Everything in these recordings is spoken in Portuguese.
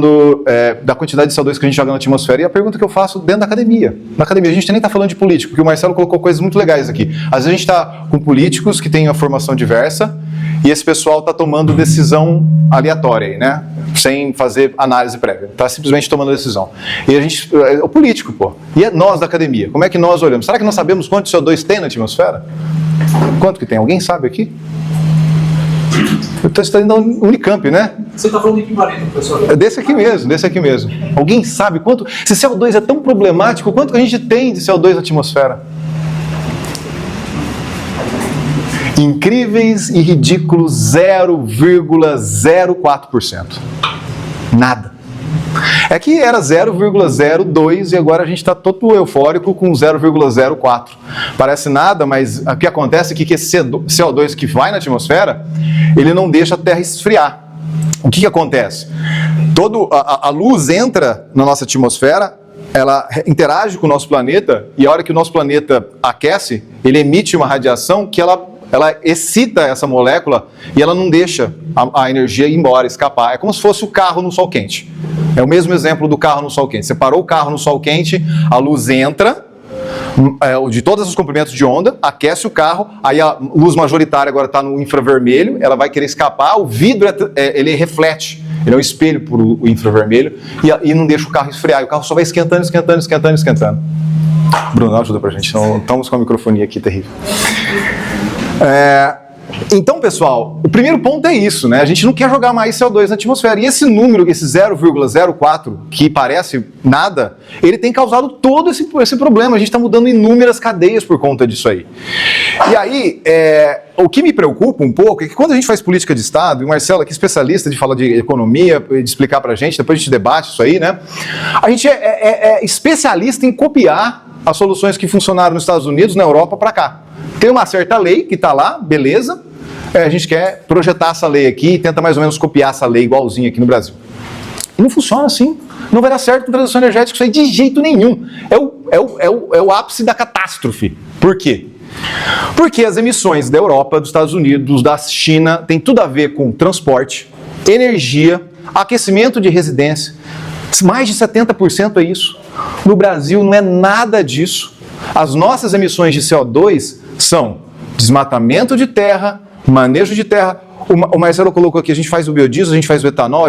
da quantidade de CO2 que a gente joga na atmosfera, e a pergunta que eu faço dentro da academia. Na academia, a gente nem está falando de político, porque o Marcelo colocou coisas muito legais aqui. Às vezes a gente está com políticos que têm uma formação diversa, e esse pessoal está tomando decisão aleatória aí, né? Sem fazer análise prévia. Está simplesmente tomando decisão. E a gente, o político, pô. E nós da academia, como é que nós olhamos? Será que nós sabemos quanto CO2 tem na atmosfera? Quanto que tem? Alguém sabe aqui? Eu estou estudando na Unicamp, né? Você está falando de que planeta, professor? É desse aqui mesmo. Alguém sabe quanto? Se CO2 é tão problemático, quanto que a gente tem de CO2 na atmosfera? Incríveis e ridículos 0,04%. Nada. É que era 0,02 e agora a gente está todo eufórico com 0,04. Parece nada, mas o que acontece é que esse CO2 que vai na atmosfera, ele não deixa a Terra esfriar. O que acontece? A luz entra na nossa atmosfera, ela interage com o nosso planeta, e a hora que o nosso planeta aquece, ele emite uma radiação que ela excita essa molécula e ela não deixa a energia ir embora, escapar. É como se fosse o carro no sol quente. É o mesmo exemplo do carro no sol quente. Você parou o carro no sol quente, a luz entra, de todos os comprimentos de onda, aquece o carro, aí a luz majoritária agora está no infravermelho, ela vai querer escapar, o vidro ele reflete, ele é um espelho para o infravermelho e não deixa o carro esfriar, e o carro só vai esquentando. Bruno, ajuda pra gente, não estamos com a microfonia aqui terrível. Então, pessoal, o primeiro ponto é isso, né? A gente não quer jogar mais CO2 na atmosfera. E esse número, esse 0,04, que parece nada, ele tem causado todo esse problema. A gente está mudando inúmeras cadeias por conta disso aí. E aí, o que me preocupa um pouco é que quando a gente faz política de Estado, e o Marcelo aqui, especialista de falar de economia, de explicar pra gente, depois a gente debate isso aí, né? A gente é especialista em copiar as soluções que funcionaram nos Estados Unidos, na Europa, para cá. Tem uma certa lei que está lá, beleza, a gente quer projetar essa lei aqui e tenta mais ou menos copiar essa lei igualzinha aqui no Brasil. E não funciona assim, não vai dar certo com transição energética isso aí de jeito nenhum. É o ápice da catástrofe. Por quê? Porque as emissões da Europa, dos Estados Unidos, da China, tem tudo a ver com transporte, energia, aquecimento de residência. Mais de 70% é isso. No Brasil não é nada disso. As nossas emissões de CO2 são desmatamento de terra, manejo de terra. O Marcelo colocou aqui, a gente faz o biodiesel, a gente faz o etanol,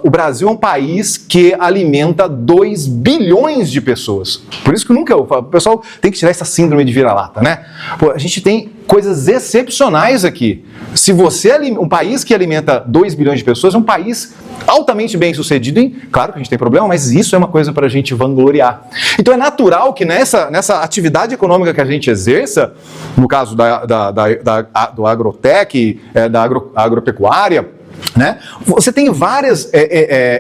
o Brasil é um país que alimenta 2 bilhões de pessoas. Por isso que o pessoal tem que tirar essa síndrome de vira-lata, né? Pô, a gente tem coisas excepcionais aqui. Se você um país que alimenta 2 bilhões de pessoas é um país altamente bem sucedido, claro que a gente tem problema, mas isso é uma coisa para a gente vangloriar. Então é natural que nessa atividade econômica que a gente exerça, no caso do agrotech, da agropecuária, né, você tem várias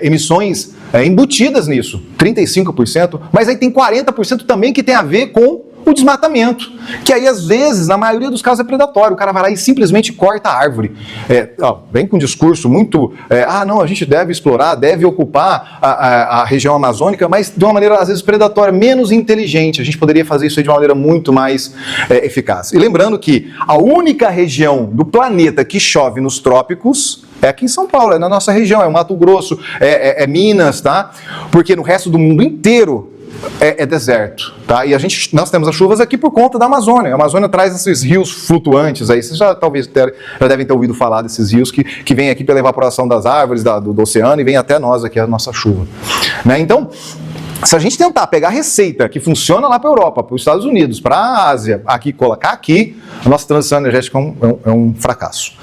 emissões embutidas nisso, 35%, mas aí tem 40% também que tem a ver com o desmatamento, que aí às vezes, na maioria dos casos é predatório, o cara vai lá e simplesmente corta a árvore, vem com um discurso muito, não, a gente deve explorar, deve ocupar a região amazônica, mas de uma maneira às vezes predatória, menos inteligente. A gente poderia fazer isso aí de uma maneira muito mais eficaz. E lembrando que a única região do planeta que chove nos trópicos é aqui em São Paulo, é na nossa região, é o Mato Grosso, é Minas, tá? Porque no resto do mundo inteiro é deserto, tá? E nós temos as chuvas aqui por conta da Amazônia. A Amazônia traz esses rios flutuantes aí. Vocês já devem ter ouvido falar desses rios que vêm aqui pela evaporação das árvores do oceano e vem até nós aqui, a nossa chuva, né? Então, se a gente tentar pegar a receita que funciona lá para a Europa, para os Estados Unidos, para a Ásia, aqui, colocar aqui, a nossa transição energética é um fracasso.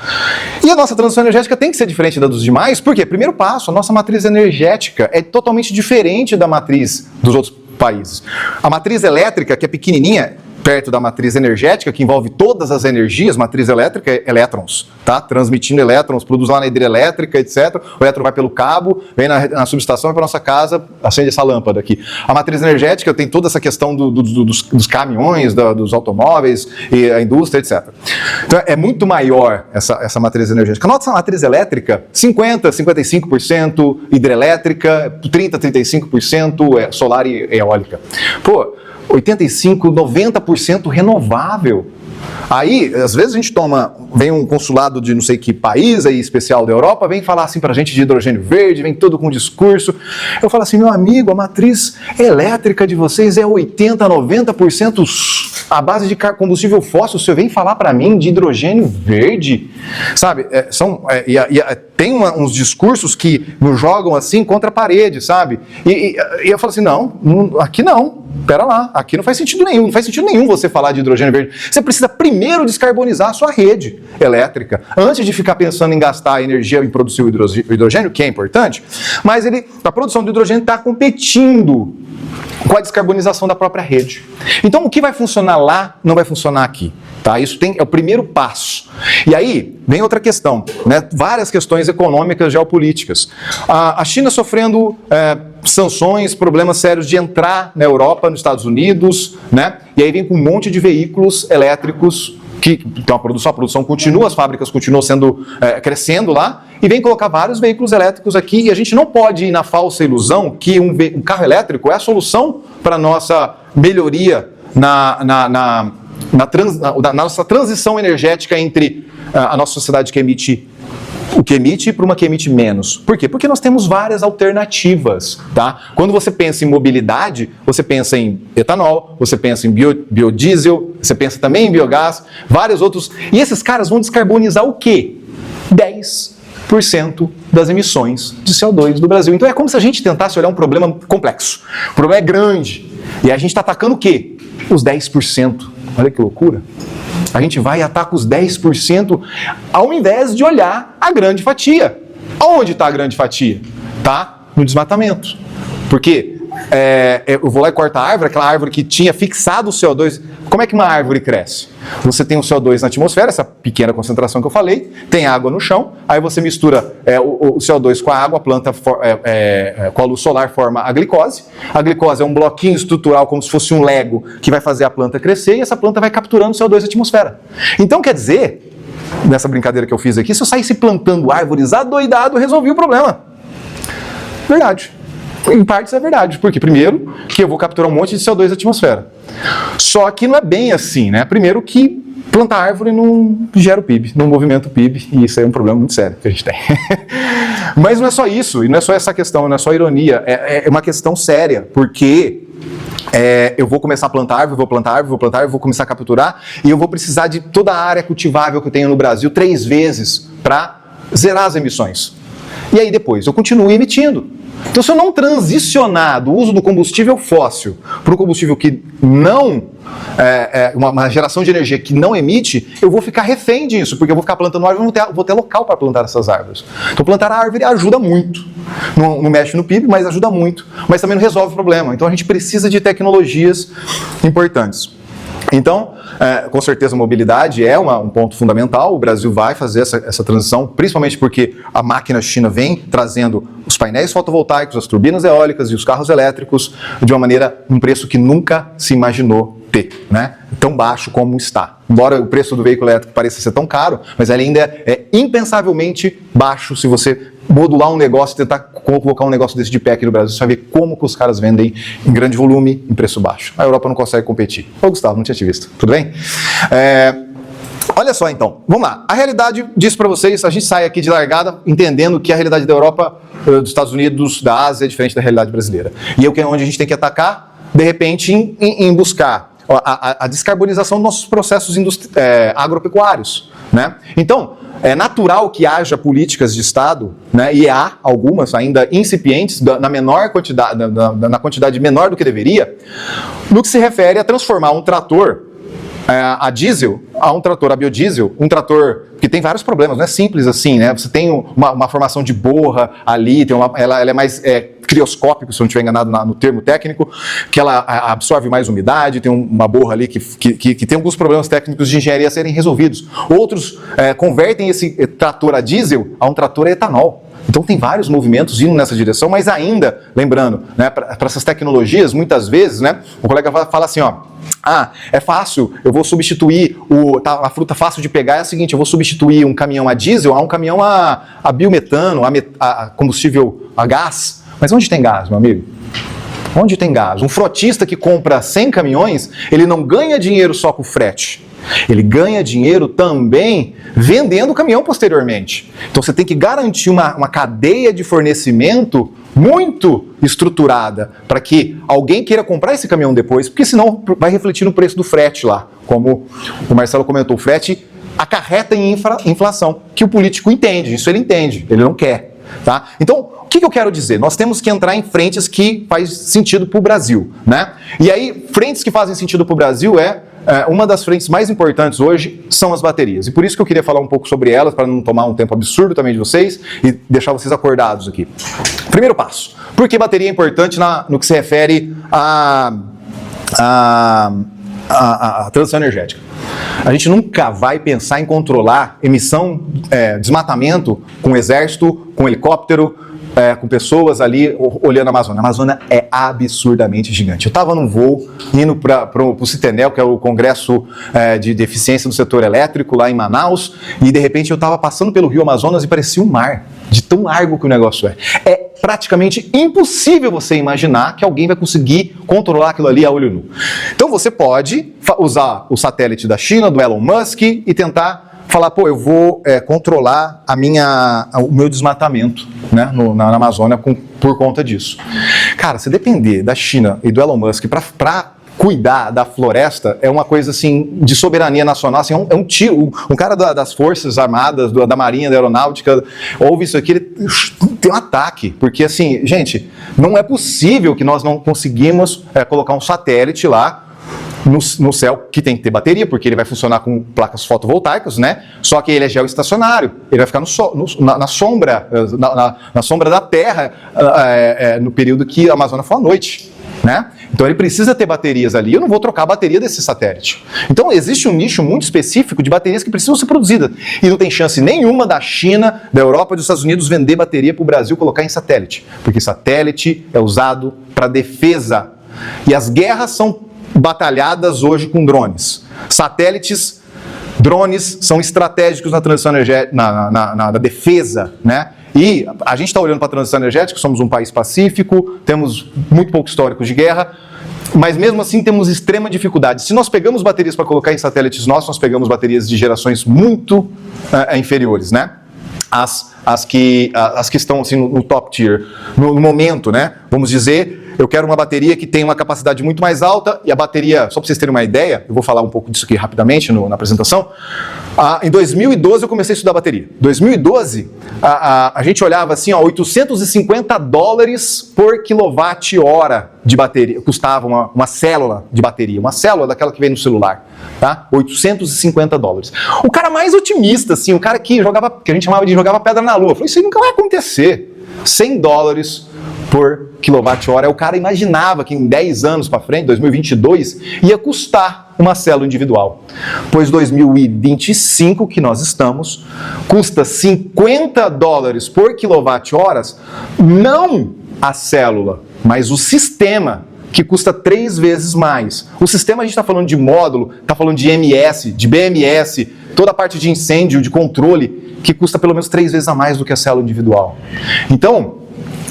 E a nossa transição energética tem que ser diferente da dos demais, porque, primeiro passo, a nossa matriz energética é totalmente diferente da matriz dos outros países. A matriz elétrica, que é pequenininha, perto da matriz energética, que envolve todas as energias, matriz elétrica é elétrons, tá? Transmitindo elétrons, produz lá na hidrelétrica, etc. O elétron vai pelo cabo, vem na subestação, vai para nossa casa, acende essa lâmpada aqui. A matriz energética tem toda essa questão dos caminhões, dos automóveis, e a indústria, etc. Então é muito maior essa matriz energética. A nossa matriz elétrica, 50%, 55% hidrelétrica, 30%, 35% solar e eólica. Pô, 85%, 90% renovável. Aí, às vezes a gente vem um consulado de não sei que país aí especial da Europa, vem falar assim pra gente de hidrogênio verde, vem todo com discurso. Eu falo assim, meu amigo, a matriz elétrica de vocês é 80%, 90% à base de combustível fóssil. Você vem falar pra mim de hidrogênio verde? Sabe, tem uns discursos que nos jogam assim contra a parede, sabe? E eu falo assim, aqui não. Pera lá, aqui não faz sentido nenhum. Não faz sentido nenhum você falar de hidrogênio verde. Você precisa primeiro descarbonizar a sua rede elétrica, antes de ficar pensando em gastar energia em produzir o hidrogênio, que é importante, mas a produção do hidrogênio está competindo com a descarbonização da própria rede. Então, o que vai funcionar lá não vai funcionar aqui. Tá? Isso é o primeiro passo. E aí, vem outra questão, né? Várias questões econômicas, geopolíticas. A China sofrendo sanções, problemas sérios de entrar na Europa, nos Estados Unidos, né? E aí vem com um monte de veículos elétricos, então a produção continua, as fábricas continuam crescendo lá, e vem colocar vários veículos elétricos aqui, e a gente não pode ir na falsa ilusão que um carro elétrico é a solução para a nossa melhoria na nossa transição energética entre a nossa sociedade que emite o que emite para uma que emite menos. Por quê? Porque nós temos várias alternativas, tá? Quando você pensa em mobilidade, você pensa em etanol, você pensa em biodiesel, você pensa também em biogás, vários outros. E esses caras vão descarbonizar o quê? 10% das emissões de CO2 do Brasil. Então é como se a gente tentasse olhar um problema complexo. O problema é grande. E a gente está atacando o quê? Os 10%. Olha que loucura. A gente vai e ataca os 10% ao invés de olhar a grande fatia. Onde está a grande fatia? Está no desmatamento. Porque eu vou lá e corto a árvore, aquela árvore que tinha fixado o CO2. Como é que uma árvore cresce? Você tem o CO2 na atmosfera, essa pequena concentração que eu falei, tem água no chão, aí você mistura o CO2 com a água, a planta com a luz solar forma a glicose. A glicose é um bloquinho estrutural, como se fosse um Lego, que vai fazer a planta crescer e essa planta vai capturando CO2 da atmosfera. Então quer dizer, nessa brincadeira que eu fiz aqui, se eu saísse plantando árvores adoidado, eu resolvi o problema. Verdade. Em partes é verdade, porque primeiro que eu vou capturar um monte de CO2 da atmosfera. Só que não é bem assim, né? Primeiro que plantar árvore não gera o PIB, não movimenta o PIB, e isso aí é um problema muito sério que a gente tem. Mas não é só isso, e não é só essa questão, não é só ironia, é uma questão séria, porque eu vou começar a plantar árvore, vou começar a capturar, e eu vou precisar de toda a área cultivável que eu tenho no Brasil 3 vezes para zerar as emissões. E aí depois eu continuo emitindo. Então, se eu não transicionar do uso do combustível fóssil para um combustível que não, uma geração de energia que não emite, eu vou ficar refém disso, porque eu vou ficar plantando árvore e não vou ter local para plantar essas árvores. Então, plantar a árvore ajuda muito. Não mexe no PIB, mas ajuda muito. Mas também não resolve o problema. Então, a gente precisa de tecnologias importantes. Então, com certeza a mobilidade é um ponto fundamental. O Brasil vai fazer essa transição, principalmente porque a máquina China vem trazendo os painéis fotovoltaicos, as turbinas eólicas e os carros elétricos de uma maneira, um preço que nunca se imaginou ter, né? Tão baixo como está. Embora o preço do veículo elétrico pareça ser tão caro, mas ele ainda é impensavelmente baixo se você modular um negócio, tentar colocar um negócio desse de pé aqui no Brasil, você vai ver como que os caras vendem em grande volume, em preço baixo. A Europa não consegue competir. Ô Gustavo, não tinha te visto. Tudo bem? Olha só então, vamos lá. A realidade diz para vocês, a gente sai aqui de largada entendendo que a realidade da Europa, dos Estados Unidos, da Ásia é diferente da realidade brasileira. E é onde a gente tem que atacar, de repente, em buscar a descarbonização dos nossos processos agropecuários, né? Então, é natural que haja políticas de Estado, né, e há algumas ainda incipientes, na quantidade menor do que deveria, no que se refere a transformar um trator a diesel a um trator a biodiesel, um trator que tem vários problemas, não é simples assim, né? Você tem uma formação de borra ali, ela é mais crioscópica, se eu não estiver enganado no termo técnico, que ela absorve mais umidade, tem uma borra ali que tem alguns problemas técnicos de engenharia a serem resolvidos. Outros convertem esse trator a diesel a um trator a etanol. Então tem vários movimentos indo nessa direção, mas ainda, lembrando, né, para essas tecnologias, muitas vezes, né, o colega fala assim, é fácil, eu vou substituir, a fruta fácil de pegar é a seguinte, eu vou substituir um caminhão a diesel a um caminhão a biometano, a combustível a gás. Mas onde tem gás, meu amigo? Onde tem gás? Um frotista que compra 100 caminhões, ele não ganha dinheiro só com o frete. Ele ganha dinheiro também vendendo o caminhão posteriormente. Então você tem que garantir uma cadeia de fornecimento muito estruturada para que alguém queira comprar esse caminhão depois, porque senão vai refletir no preço do frete lá. Como o Marcelo comentou, o frete acarreta em inflação, que o político entende, isso ele entende, ele não quer. Tá? Então, o que eu quero dizer? Nós temos que entrar em frentes que faz sentido para o Brasil. Né? E aí, frentes que fazem sentido para o Brasil uma das frentes mais importantes hoje são as baterias. E por isso que eu queria falar um pouco sobre elas, para não tomar um tempo absurdo também de vocês e deixar vocês acordados aqui. Primeiro passo. Por que bateria é importante no que se refere à transição energética? A gente nunca vai pensar em controlar emissão, desmatamento com exército, com helicóptero, com pessoas ali olhando a Amazônia. A Amazônia é absurdamente gigante. Eu estava num voo indo para o Citenel, que é o Congresso de Eficiência do Setor Elétrico, lá em Manaus, e de repente eu estava passando pelo Rio Amazonas e parecia um mar, de tão largo que o negócio é. É praticamente impossível você imaginar que alguém vai conseguir controlar aquilo ali a olho nu. Então você pode usar o satélite da China, do Elon Musk, e tentar falar, eu vou controlar o meu desmatamento, né, na Amazônia por conta disso. Cara, se depender da China e do Elon Musk para cuidar da floresta, é uma coisa assim de soberania nacional, assim, é um tiro. Um cara das Forças Armadas, da Marinha, da Aeronáutica, ouve isso aqui, ele tem um ataque, porque assim, gente, não é possível que nós não conseguimos colocar um satélite lá no céu, que tem que ter bateria, porque ele vai funcionar com placas fotovoltaicas, né? Só que ele é geoestacionário, ele vai ficar na sombra da Terra no período que a Amazônia for à noite, né? Então ele precisa ter baterias ali, eu não vou trocar a bateria desse satélite. Então existe um nicho muito específico de baterias que precisam ser produzidas, e não tem chance nenhuma da China, da Europa e dos Estados Unidos vender bateria para o Brasil colocar em satélite, porque satélite é usado para defesa, e as guerras são batalhadas hoje com drones. Satélites, drones são estratégicos na transição energética, na defesa, né? E a gente está olhando para a transição energética, somos um país pacífico, temos muito pouco histórico de guerra, mas mesmo assim temos extrema dificuldade. Se nós pegamos baterias para colocar em satélites nossos, nós pegamos baterias de gerações muito inferiores, né? As que estão assim, no top tier, no momento, né? Vamos dizer, eu quero uma bateria que tem uma capacidade muito mais alta, e a bateria, só para vocês terem uma ideia, eu vou falar um pouco disso aqui rapidamente na apresentação. Em 2012 eu comecei a estudar bateria. Em 2012, a gente olhava assim, $850 por quilowatt-hora de bateria, custava uma célula de bateria, uma célula daquela que vem no celular, tá? $850. O cara mais otimista, assim, o cara que a gente chamava de jogava pedra na lua, falou, isso aí nunca vai acontecer. $100 por quilowatt-hora, o cara imaginava que em 10 anos para frente, 2022, ia custar uma célula individual. Pois 2025, que nós estamos, custa $50 por quilowatt-hora, não a célula, mas o sistema, que custa 3 vezes mais. O sistema, a gente está falando de módulo, está falando de MS, de BMS, toda a parte de incêndio, de controle, que custa pelo menos 3 vezes a mais do que a célula individual. Então,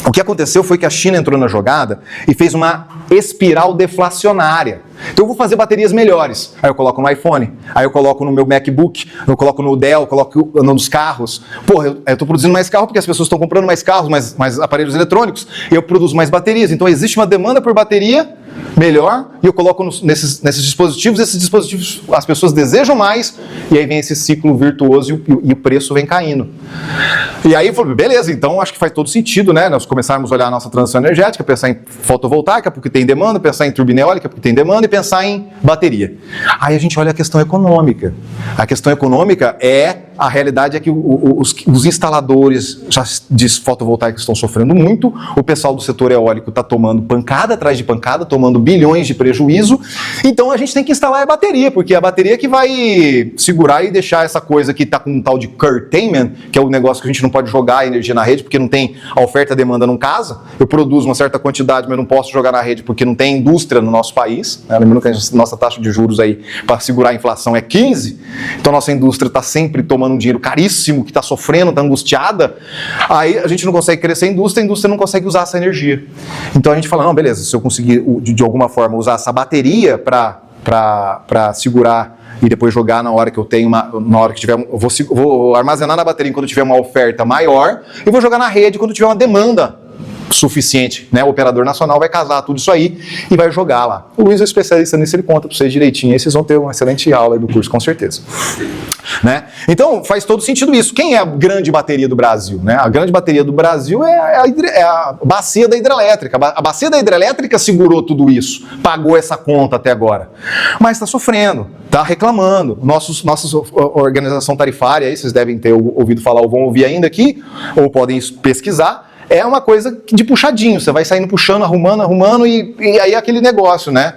o que aconteceu foi que a China entrou na jogada e fez uma espiral deflacionária. Então eu vou fazer baterias melhores. Aí eu coloco no iPhone, aí eu coloco no meu MacBook, eu coloco no Dell, eu coloco nos carros. Porra, eu estou produzindo mais carro porque as pessoas estão comprando mais carros, mais aparelhos eletrônicos, e eu produzo mais baterias. Então existe uma demanda por bateria melhor, e eu coloco nesses dispositivos, as pessoas desejam mais, e aí vem esse ciclo virtuoso e o preço vem caindo. E aí eu falei, beleza, então acho que faz todo sentido, né? Nós começarmos a olhar a nossa transição energética, pensar em fotovoltaica, porque tem demanda, pensar em turbina eólica, porque tem demanda, e pensar em bateria. Aí a gente olha a questão econômica. A questão econômica a realidade é que os instaladores de fotovoltaica estão sofrendo muito, o pessoal do setor eólico está tomando pancada atrás de pancada, tomando bilhões de prejuízo, então a gente tem que instalar a bateria, porque é a bateria que vai segurar e deixar essa coisa que está com um tal de curtailment, que é o negócio que a gente não pode jogar a energia na rede, porque não tem a oferta e a demanda não casa. Eu produzo uma certa quantidade, mas não posso jogar na rede porque não tem indústria no nosso país, né? Lembrando que a nossa taxa de juros aí para segurar a inflação é 15%, então a nossa indústria está sempre tomando um dinheiro caríssimo, que está sofrendo, está angustiada, aí a gente não consegue crescer a indústria não consegue usar essa energia. Então a gente fala, não, beleza, se eu conseguir de alguma forma usar essa bateria para segurar e depois jogar na hora que eu tenho na hora que tiver, eu vou armazenar na bateria quando tiver uma oferta maior e vou jogar na rede quando tiver uma demanda suficiente, né? O operador nacional vai casar tudo isso aí e vai jogar lá. O Luiz é especialista nisso, ele conta para vocês direitinho, aí vocês vão ter uma excelente aula aí do curso, com certeza. Né? Então, faz todo sentido isso. Quem é a grande bateria do Brasil? Né? A grande bateria do Brasil é a bacia da hidrelétrica. A bacia da hidrelétrica segurou tudo isso, pagou essa conta até agora. Mas está sofrendo, está reclamando. Nossa organização tarifária, aí vocês devem ter ouvido falar ou vão ouvir ainda aqui, ou podem pesquisar, é uma coisa de puxadinho, você vai saindo puxando, arrumando e aí é aquele negócio, né?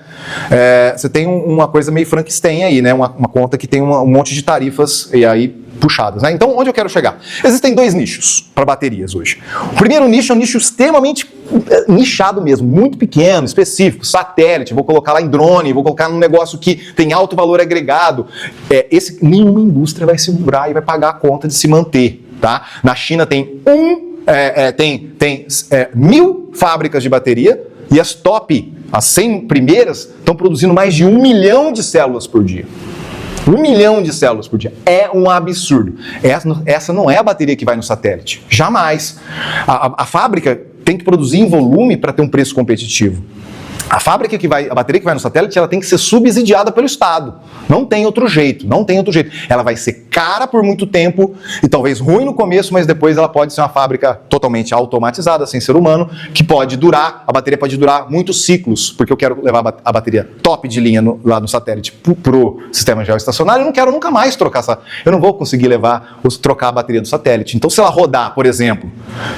Você tem uma coisa meio Frankenstein aí, né? Uma conta que tem um monte de tarifas e aí puxadas, né? Então, onde eu quero chegar? Existem dois nichos para baterias hoje. O primeiro nicho é um nicho extremamente nichado mesmo, muito pequeno, específico, satélite, vou colocar lá em drone, vou colocar num negócio que tem alto valor agregado. Nenhuma indústria vai segurar e vai pagar a conta de se manter, tá? Na China tem 1.000 fábricas de bateria e as 100 primeiras estão produzindo mais de 1 milhão de células por dia. 1 milhão de células por dia. É um absurdo. Essa não é a bateria que vai no satélite. Jamais. A fábrica tem que produzir em volume para ter um preço competitivo. A bateria que vai no satélite, ela tem que ser subsidiada pelo Estado. Não tem outro jeito, Ela vai ser cara por muito tempo e talvez ruim no começo, mas depois ela pode ser uma fábrica totalmente automatizada, sem ser humano, que a bateria pode durar muitos ciclos, porque eu quero levar a bateria top de linha lá no satélite pro sistema geoestacionário, eu não quero nunca mais eu não vou conseguir trocar a bateria do satélite. Então, se ela rodar, por exemplo,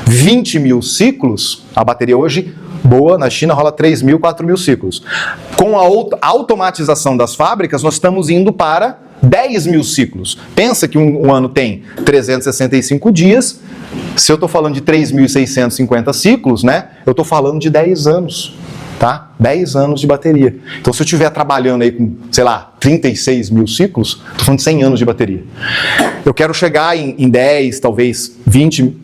20 mil ciclos, a bateria hoje boa, na China rola 3 mil, 4 mil ciclos. Com a automatização das fábricas, nós estamos indo para 10 mil ciclos. Pensa que um ano tem 365 dias, se eu estou falando de 3.650 ciclos, né, eu estou falando de 10 anos. Tá? 10 anos de bateria. Então, se eu estiver trabalhando aí com, 36 mil ciclos, estou falando de 100 anos de bateria. Eu quero chegar em 10, talvez 20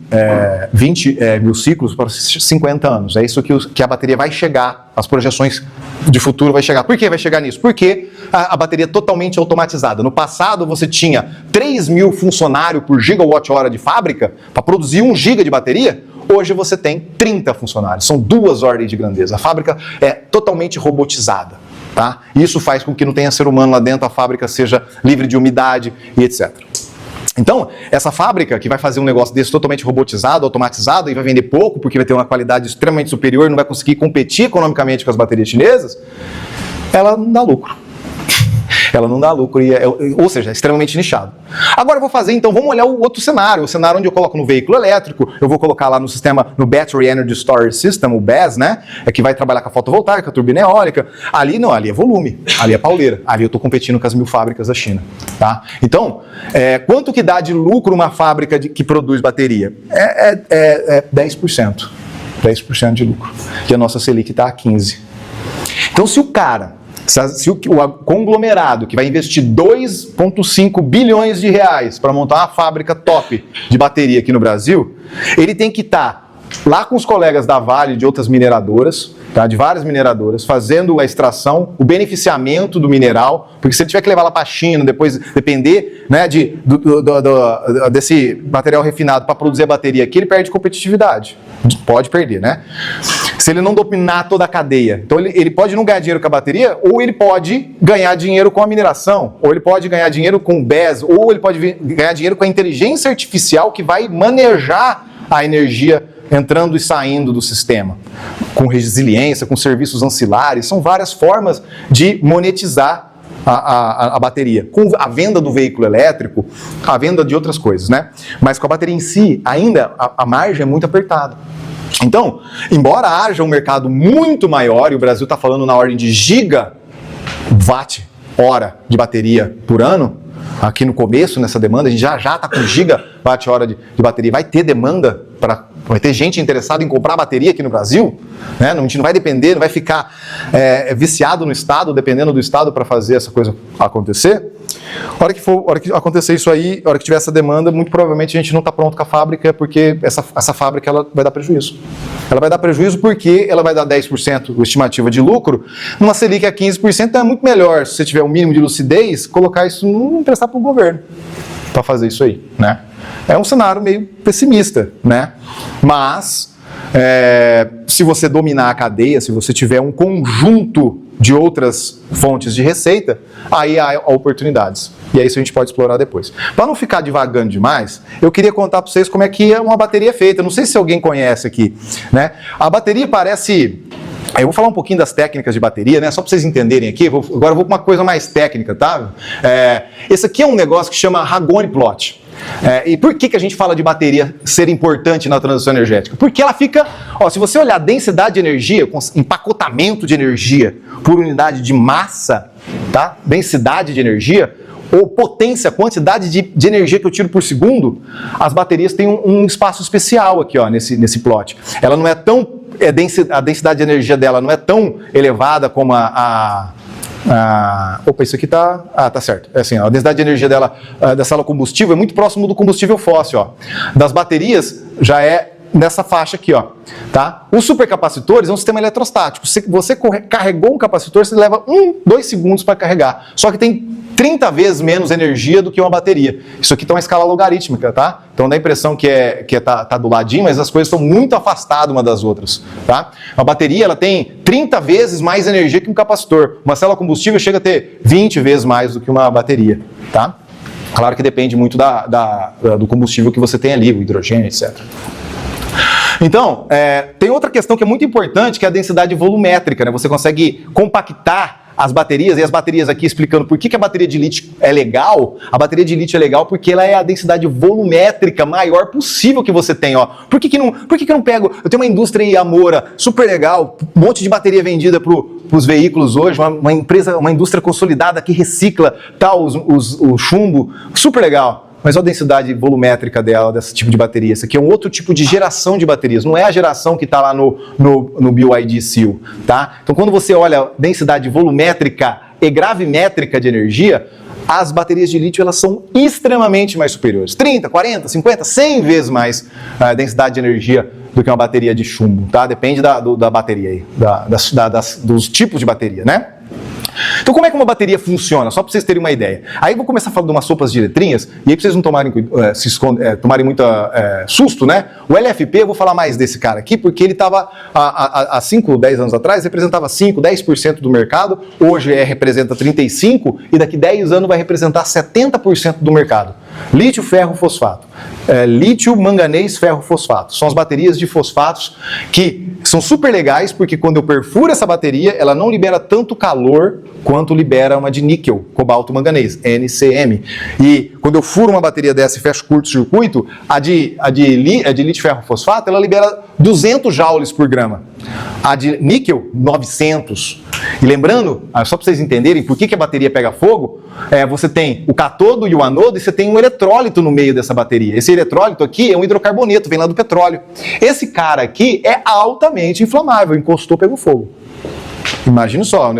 mil ciclos para 50 anos. É isso que a bateria vai chegar, as projeções de futuro vai chegar. Por que vai chegar nisso? Porque a bateria é totalmente automatizada. No passado, você tinha 3 mil funcionários por gigawatt-hora de fábrica para produzir 1 giga de bateria. Hoje você tem 30 funcionários, são 2 ordens de grandeza. A fábrica é totalmente robotizada, tá? Isso faz com que não tenha ser humano lá dentro, a fábrica seja livre de umidade e etc. Então, essa fábrica que vai fazer um negócio desse totalmente robotizado, automatizado, e vai vender pouco porque vai ter uma qualidade extremamente superior, não vai conseguir competir economicamente com as baterias chinesas, ela não dá lucro. Ela não dá lucro, ou seja, é extremamente nichado. Agora eu vou fazer, então, vamos olhar o outro cenário, o cenário onde eu coloco no veículo elétrico, eu vou colocar lá no sistema, no Battery Energy Storage System, o BESS, né, que vai trabalhar com a fotovoltaica, a turbina eólica. Ali não, ali é volume, ali é pauleira, ali eu estou competindo com as 1000 fábricas da China. Tá? Então, quanto que dá de lucro uma fábrica que produz bateria? 10%. 10% de lucro. E a nossa Selic está a 15%. Então, se o conglomerado que vai investir 2,5 bilhões de reais para montar uma fábrica top de bateria aqui no Brasil, ele tem que estar lá com os colegas da Vale e de outras mineradoras, tá, de várias mineradoras, fazendo a extração, o beneficiamento do mineral, porque se ele tiver que levar lá para a China, depois depender, né, desse material refinado para produzir a bateria aqui, ele perde competitividade. Pode perder, né? Se ele não dominar toda a cadeia. Então ele pode não ganhar dinheiro com a bateria, ou ele pode ganhar dinheiro com a mineração, ou ele pode ganhar dinheiro com o BES, ou ele pode ganhar dinheiro com a inteligência artificial que vai manejar a energia entrando e saindo do sistema, com resiliência, com serviços ancilares. São várias formas de monetizar a bateria. Com a venda do veículo elétrico, a venda de outras coisas, né? Mas com a bateria em si, ainda a margem é muito apertada. Então, embora haja um mercado muito maior, e o Brasil está falando na ordem de gigawatt-hora de bateria por ano, aqui no começo, nessa demanda, a gente já está com gigawatt-hora de bateria. Vai ter demanda, vai ter gente interessada em comprar bateria aqui no Brasil, né? A gente não vai depender, não vai ficar viciado no Estado, dependendo do Estado para fazer essa coisa acontecer. A hora que acontecer isso aí, a hora que tiver essa demanda, muito provavelmente a gente não está pronto com a fábrica, porque essa fábrica ela vai dar prejuízo. Ela vai dar prejuízo porque ela vai dar 10% de estimativa de lucro, numa Selic a 15%, então é muito melhor, se você tiver um mínimo de lucidez, colocar isso, não emprestar para o governo para fazer isso aí, né? É um cenário meio pessimista, né? Mas, se você dominar a cadeia, se você tiver um conjunto de outras fontes de receita, aí há oportunidades. E aí isso a gente pode explorar depois. Para não ficar divagando demais, eu queria contar para vocês como é que uma bateria é feita. Não sei se alguém conhece aqui, né? A bateria parece... Eu vou falar um pouquinho das técnicas de bateria, né? Só para vocês entenderem aqui. Agora eu vou para uma coisa mais técnica, tá? Esse aqui é um negócio que chama Ragone Plot. E por que a gente fala de bateria ser importante na transição energética? Porque ela fica... se você olhar a densidade de energia, empacotamento de energia por unidade de massa, tá? Densidade de energia, ou potência, quantidade de energia que eu tiro por segundo, as baterias têm um espaço especial aqui, nesse plot. Ela não é tão... a densidade de energia dela não é tão elevada como opa, isso aqui tá certo. É assim, a densidade de energia dela, da célula combustível, é muito próximo do combustível fóssil, Das baterias, já é nessa faixa aqui, tá? Os supercapacitores é um sistema eletrostático. Se você carregou um capacitor, você leva 2 segundos para carregar. Só que tem 30 vezes menos energia do que uma bateria. Isso aqui tá uma escala logarítmica, tá? Então dá a impressão que tá do ladinho, mas as coisas estão muito afastadas uma das outras, tá? Uma bateria, ela tem 30 vezes mais energia que um capacitor. Uma célula combustível chega a ter 20 vezes mais do que uma bateria, tá? Claro que depende muito do combustível que você tem ali, o hidrogênio, etc. Então, tem outra questão que é muito importante, que é a densidade volumétrica, né? Você consegue compactar as baterias, e as baterias aqui explicando por que a bateria de lítio é legal. A bateria de lítio é legal porque ela é a densidade volumétrica maior possível que você tem, Por que não pego... Eu tenho uma indústria em Amora, super legal, um monte de bateria vendida para os veículos hoje, uma indústria consolidada que recicla o chumbo, super legal. Mas olha a densidade volumétrica dela, desse tipo de bateria. Esse aqui é um outro tipo de geração de baterias. Não é a geração que está lá no BYD Seal, tá? Então, quando você olha a densidade volumétrica e gravimétrica de energia, as baterias de lítio elas são extremamente mais superiores. 30, 40, 50, 100 vezes mais densidade de energia do que uma bateria de chumbo, tá? Depende da bateria aí, dos tipos de bateria, né? Então, como é que uma bateria funciona? Só para vocês terem uma ideia. Aí eu vou começar falando de umas sopas de letrinhas, e aí para vocês não tomarem muito susto, né? O LFP, eu vou falar mais desse cara aqui, porque ele estava, há 5, 10 anos atrás, representava 5, 10% do mercado, hoje representa 35%, e daqui 10 anos vai representar 70% do mercado. Lítio, ferro, fosfato. Lítio, manganês, ferro, fosfato. São as baterias de fosfatos que são super legais, porque quando eu perfuro essa bateria, ela não libera tanto calor quanto libera uma de níquel, cobalto, manganês, NCM. E quando eu furo uma bateria dessa e fecho curto-circuito, a de lítio, ferro, fosfato, ela libera 200 joules por grama. A de níquel, 900. E lembrando, só para vocês entenderem por que a bateria pega fogo, você tem o catodo e o anodo e você tem um eletrólito no meio dessa bateria. Esse eletrólito aqui é um hidrocarboneto, vem lá do petróleo. Esse cara aqui é altamente inflamável, encostou, pegou fogo. Imagina só,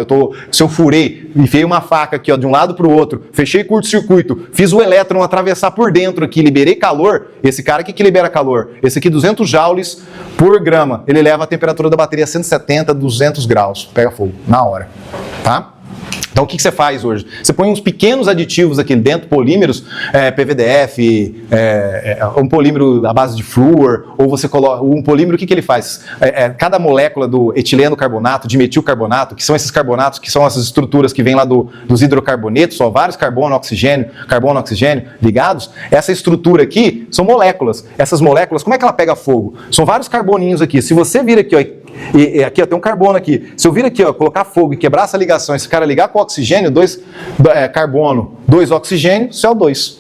se eu furei, enfiei uma faca aqui de um lado para o outro, fechei curto-circuito, fiz o elétron atravessar por dentro aqui, liberei calor, esse cara aqui que libera calor, esse aqui 200 joules por grama, ele leva a temperatura da bateria a 170, 200 graus, pega fogo, na hora, tá? Então, o que você faz hoje? Você põe uns pequenos aditivos aqui dentro, polímeros, PVDF, um polímero à base de flúor, ou você coloca um polímero, o que ele faz? Cada molécula do etileno carbonato, de metilcarbonato, que são esses carbonatos, que são essas estruturas que vêm lá dos hidrocarbonetos, só vários carbono, oxigênio ligados, essa estrutura aqui são moléculas. Essas moléculas, como é que ela pega fogo? São vários carboninhos aqui. Se você vir aqui, e aqui tem um carbono aqui. Se eu vir aqui, colocar fogo e quebrar essa ligação, esse cara ligar com oxigênio, 2 carbono, 2 oxigênio, CO2.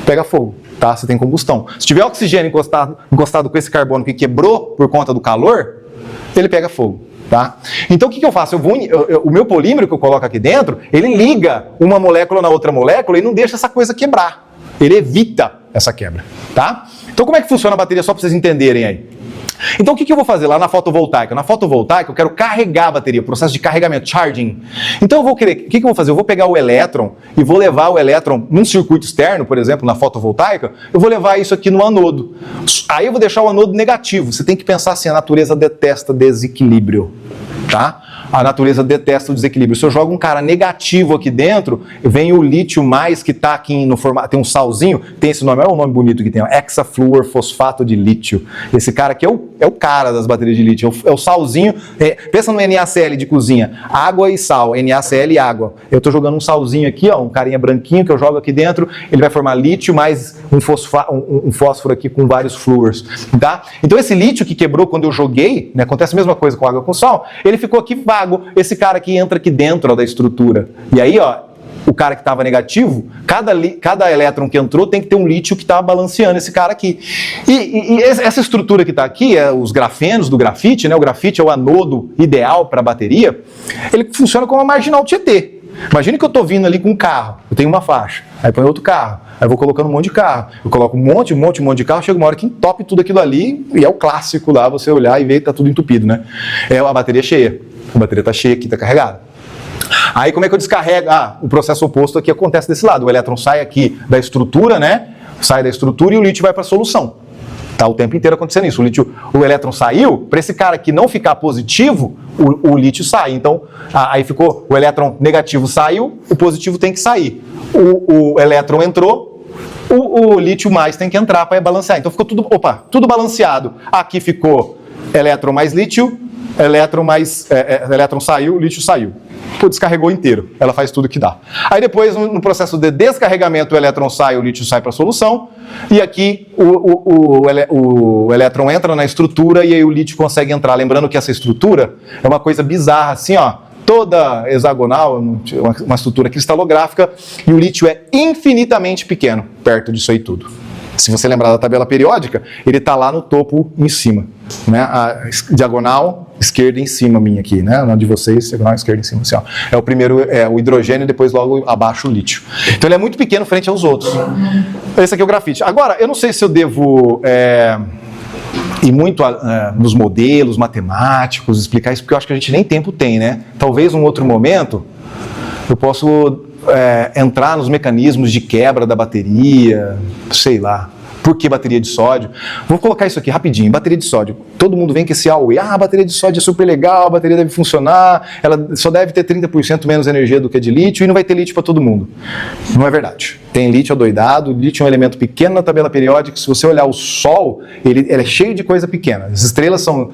Pega fogo, tá? Você tem combustão. Se tiver oxigênio encostado com esse carbono que quebrou por conta do calor, ele pega fogo, tá? Então o que eu faço? O meu polímero que eu coloco aqui dentro, ele liga uma molécula na outra molécula e não deixa essa coisa quebrar. Ele evita essa quebra, tá? Então como é que funciona a bateria? Só para vocês entenderem aí. Então o que eu vou fazer lá na fotovoltaica? Na fotovoltaica eu quero carregar a bateria, processo de carregamento, charging. Então eu vou querer, o que eu vou fazer? Eu vou pegar o elétron e vou levar o elétron num circuito externo, por exemplo, na fotovoltaica, eu vou levar isso aqui no anodo. Aí eu vou deixar o anodo negativo. Você tem que pensar assim, a natureza detesta desequilíbrio, tá? A natureza detesta o desequilíbrio. Se eu jogo um cara negativo aqui dentro, vem o lítio mais que está aqui no formato, tem um salzinho, tem esse nome, olha o nome bonito que tem, ó, hexafluor fosfato de lítio. Esse cara aqui é o cara das baterias de lítio, é o salzinho. Pensa no NaCl de cozinha, água e sal, NaCl e água. Eu estou jogando um salzinho aqui, ó, um carinha branquinho que eu jogo aqui dentro, ele vai formar lítio mais um fósforo aqui com vários fluors, tá? Então esse lítio que quebrou quando eu joguei, né, acontece a mesma coisa com água com sal, ele ficou aqui vago. Esse cara aqui entra aqui dentro, ó, da estrutura. E aí, ó, o cara que estava negativo, cada elétron que entrou tem que ter um lítio que está balanceando esse cara aqui. E essa estrutura que está aqui, os grafenos do grafite, né? O grafite é o anodo ideal para a bateria, ele funciona como uma marginal Tietê. Imagina que eu estou vindo ali com um carro, eu tenho uma faixa, aí põe outro carro, aí eu vou colocando um monte de carro, eu coloco um monte de carro, chega uma hora que entope tudo aquilo ali, e é o clássico lá, você olhar e ver que está tudo entupido, né? É a bateria cheia, a bateria está cheia aqui, está carregada. Aí como é que eu descarrego? O processo oposto aqui acontece desse lado, o elétron sai aqui da estrutura, né? Sai da estrutura e o lítio vai para a solução. Tá o tempo inteiro acontecendo isso. O elétron saiu, para esse cara aqui não ficar positivo, o lítio sai. Então, aí ficou, o elétron negativo saiu, o positivo tem que sair. O elétron entrou, o lítio mais tem que entrar para balancear. Então ficou tudo balanceado. Aqui ficou elétron mais lítio, elétron saiu, lítio saiu. Descarregou inteiro, ela faz tudo que dá. Aí depois, no processo de descarregamento, o elétron sai, o lítio sai para a solução, e aqui o elétron entra na estrutura e aí o lítio consegue entrar. Lembrando que essa estrutura é uma coisa bizarra, assim, ó, toda hexagonal, uma estrutura cristalográfica, e o lítio é infinitamente pequeno, perto disso aí tudo. Se você lembrar da tabela periódica, ele está lá no topo em cima, né? A diagonal esquerda em cima minha aqui, né? Na de vocês, diagonal esquerda em cima, assim, ó. É o primeiro, o hidrogênio, e depois logo abaixo o lítio. Então ele é muito pequeno frente aos outros. Esse aqui é o grafite. Agora, eu não sei se eu devo ir muito nos modelos matemáticos, explicar isso, porque eu acho que a gente nem tempo tem, né? Talvez um outro momento eu posso entrar nos mecanismos de quebra da bateria, sei lá. Por que bateria de sódio? Vou colocar isso aqui rapidinho, bateria de sódio. Todo mundo vem com esse AUE, a bateria de sódio é super legal, a bateria deve funcionar, ela só deve ter 30% menos energia do que a de lítio e não vai ter lítio para todo mundo. Não é verdade. Tem lítio adoidado, lítio é um elemento pequeno na tabela periódica, se você olhar o Sol, ele é cheio de coisa pequena. As estrelas são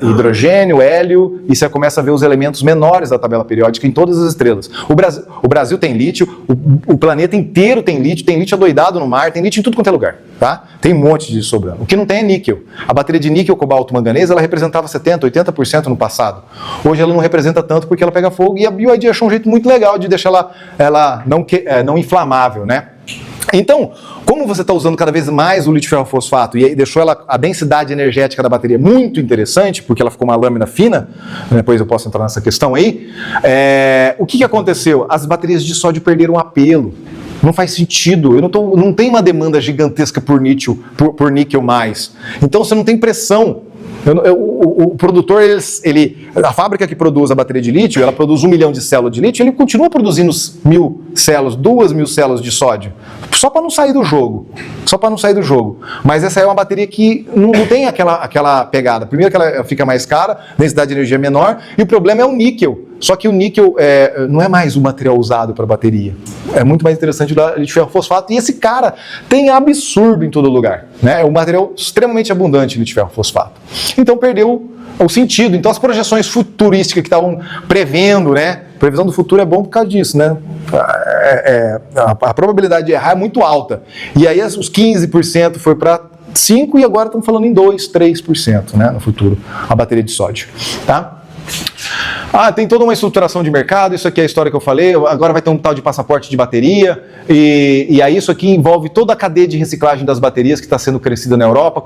hidrogênio, hélio, e você começa a ver os elementos menores da tabela periódica em todas as estrelas. O Brasil tem lítio, o planeta inteiro tem lítio adoidado no mar, tem lítio em tudo quanto é lugar, tá? Tem um monte de sobrando. O que não tem é níquel. A bateria de níquel, cobalto, manganês, ela representava 70%, 80% no passado. Hoje ela não representa tanto porque ela pega fogo e a BioID achou um jeito muito legal de deixar ela não inflamável, né? Então, como você está usando cada vez mais o lítio ferrofosfato e aí deixou a densidade energética da bateria muito interessante, porque ela ficou uma lâmina fina, depois eu posso entrar nessa questão aí, o que aconteceu? As baterias de sódio perderam apelo. Não faz sentido, não tem uma demanda gigantesca por níquel mais. Então você não tem pressão. O produtor, a fábrica que produz a bateria de lítio, ela produz 1 milhão de células de lítio, ele continua produzindo 1.000 células, 2.000 células de sódio, só para não sair do jogo. Mas essa é uma bateria que não tem aquela pegada. Primeiro que ela fica mais cara, densidade de energia menor, e o problema é o níquel. Só que o níquel não é mais o material usado para bateria. É muito mais interessante o lítio ferrofosfato. E esse cara tem absurdo em todo lugar, né? É um material extremamente abundante, o lítio ferrofosfato. Então perdeu o sentido. Então as projeções futurísticas que estavam prevendo, né? Previsão do futuro é bom por causa disso, né? A probabilidade de errar é muito alta. E aí os 15% foi para 5% e agora estamos falando em 2%, 3%, né? No futuro, a bateria de sódio, tá? Tem toda uma estruturação de mercado, isso aqui é a história que eu falei, agora vai ter um tal de passaporte de bateria, e aí isso aqui envolve toda a cadeia de reciclagem das baterias que está sendo crescida na Europa,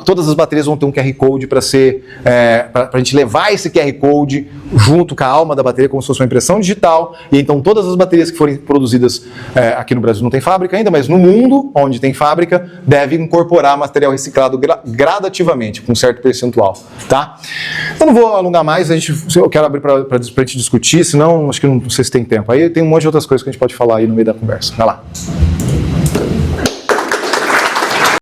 todas as baterias vão ter um QR Code para a gente levar esse QR Code junto com a alma da bateria, como se fosse uma impressão digital, e então todas as baterias que forem produzidas aqui no Brasil não tem fábrica ainda, mas no mundo, onde tem fábrica, deve incorporar material reciclado gradativamente, com um certo percentual, tá? Eu não vou alongar mais, eu quero abrir para a gente discutir, senão acho que não sei se tem tempo. Aí tem um monte de outras coisas que a gente pode falar aí no meio da conversa. Vai lá.